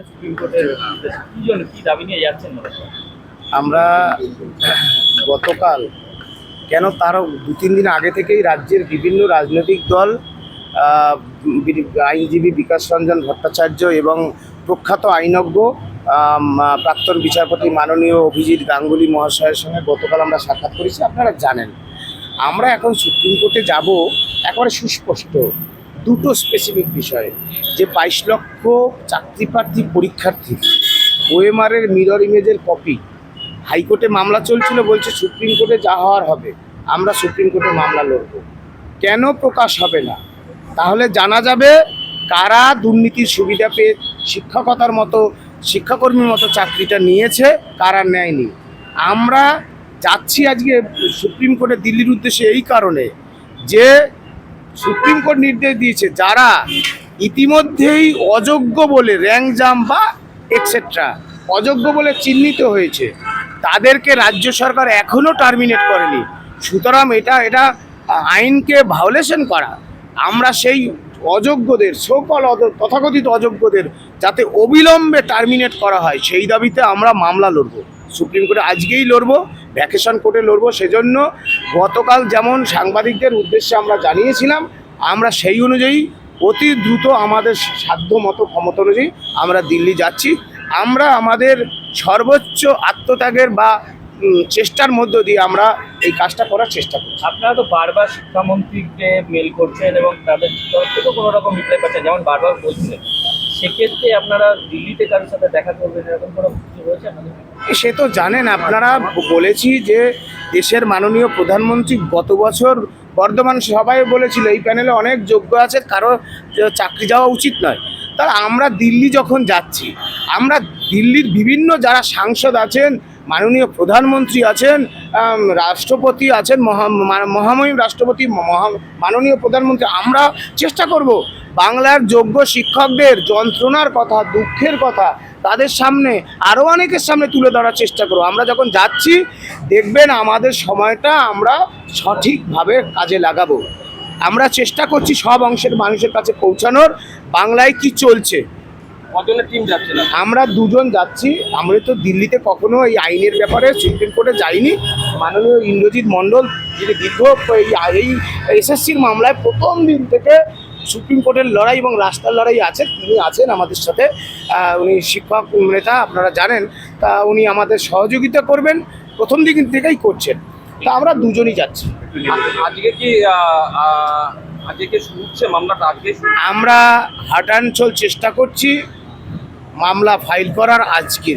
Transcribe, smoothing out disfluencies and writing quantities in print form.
Supreme কোর্টের কি জন্য কি দাবি নিয়ে যাচ্ছেন মূলত? আমরা গতকাল কেন তারও 2-3 দিন আগে থেকেই রাজ্যের বিভিন্ন রাজনৈতিক দল আইনজীবী বিকাশ রঞ্জন ভট্টাচার্য এবং প্রখ্যাত আইনজ্ঞ প্রাক্তন বিচারপতি মাননীয় অভিজিৎ গাঙ্গুলি মহাশয়ের সঙ্গে গতকাল আমরা সাক্ষাৎ করেছি। আপনারা জানেন আমরা এখন সুপ্রিম কোর্টে যাব একেবারে সুস্পষ্ট দুটো স্পেসিফিক বিষয়ে, যে 22 লক্ষ চাকরি প্রার্থী পরীক্ষার্থী ওএমআরের মিরর ইমেজের কপি হাইকোর্টে মামলা চলছিল, বলছে সুপ্রিম কোর্টে যা হওয়ার হবে। আমরা সুপ্রিম কোর্টে মামলা লড়ব। কেন প্রকাশ হবে না? তাহলে জানা যাবে কারা দুর্নীতির সুবিধা পেয়ে শিক্ষকতার মতো শিক্ষাকর্মীর মতো চাকরিটা নিয়েছে, কারা নেয়নি। আমরা যাচ্ছি আজকে সুপ্রিম কোর্টে দিল্লির উদ্দেশ্যে এই কারণে যে সুপ্রিম কোর্ট নির্দেশ দিয়েছে যারা ইতিমধ্যেই অযোগ্য বলে র্যাঙ্ক জাম বা এক্সেট্রা অযোগ্য বলে চিহ্নিত হয়েছে তাদেরকে রাজ্য সরকার এখনও টার্মিনেট করেনি। সুতরাং এটা আইনকে ভায়োলেশন করা। আমরা সেই অযোগ্যদের তথাকথিত অযোগ্যদের যাতে অবিলম্বে টার্মিনেট করা হয় সেই দাবিতে আমরা মামলা লড়ব, সুপ্রিম কোর্টে আজকেই লড়ব, ভ্যাকেশন কোর্টে লড়ব। সেজন্য গতকাল যেমন সাংবাদিকদের উদ্দেশ্যে আমরা জানিয়েছিলাম, আমরা সেই অনুযায়ী অতি দ্রুত আমাদের সাধ্য মতো ক্ষমতা অনুযায়ী আমরা দিল্লি যাচ্ছি। আমরা আমাদের সর্বোচ্চ আত্মত্যাগের বা চেষ্টার মধ্য দিয়ে আমরা এই কাজটা করার চেষ্টা করছি। আপনারা তো বারবার শিক্ষামন্ত্রীকে মেল করছেন এবং তাদের তরফ থেকেও কোনো রকম রিপ্লাই পাচ্ছেন, যেমন বারবার বলছিলেন, সেক্ষেত্রে আপনারা দিল্লিতে কারোর সাথে দেখা করবেন এরকম কোনো কিছু রয়েছে আপনাদের? সে তো জানেন আপনারা, বলেছি যে দেশের মাননীয় প্রধানমন্ত্রী গত বছর বর্ধমান সভায় বলেছিল এই প্যানেলে অনেক যোগ্য আছে, কারো চাকরি যাওয়া উচিত নয়। তাহলে আমরা দিল্লি যখন যাচ্ছি, আমরা দিল্লির বিভিন্ন যারা সাংসদ আছেন, মাননীয় প্রধানমন্ত্রী আছেন, রাষ্ট্রপতি আছেন, মহামহিম রাষ্ট্রপতি, মাননীয় প্রধানমন্ত্রী, আমরা চেষ্টা করব বাংলার যোগ্য শিক্ষকদের যন্ত্রণার কথা, দুঃখের কথা তাদের সামনে আরও অনেকের সামনে তুলে ধরার চেষ্টা করব। আমরা যখন যাচ্ছি দেখবেন আমাদের সময়টা আমরা সঠিকভাবে কাজে লাগাবো। আমরা চেষ্টা করছি সব অংশের মানুষের কাছে পৌঁছানোর বাংলায় কি চলছে। কজনের টিম যাচ্ছে না? আমরা 2 জন যাচ্ছি। আমরা তো দিল্লিতে কখনো এই আইনের ব্যাপারে সুপ্রিম কোর্টে যাইনি। মাননীয় ইন্দ্রজিৎ মণ্ডল, যিনি দীর্ঘ এই এসএসসির মামলায় প্রথম দিন থেকে সুপ্রিম কোর্টের লড়াই এবং রাস্তার লড়াই আছেন, তিনি আছেন আমাদের সাথে। উনি শিক্ষক নেতা, আপনারা জানেন। তা উনি আমাদের সহযোগিতা করবেন, প্রথম দিন থেকেই করছেন। তা আমরা 2 জনই যাচ্ছি। আজকে শুনছে মামলাটা আজকে আমরা হাঁটাঞ্চল চেষ্টা করছি মামলা ফাইল করার আজকে।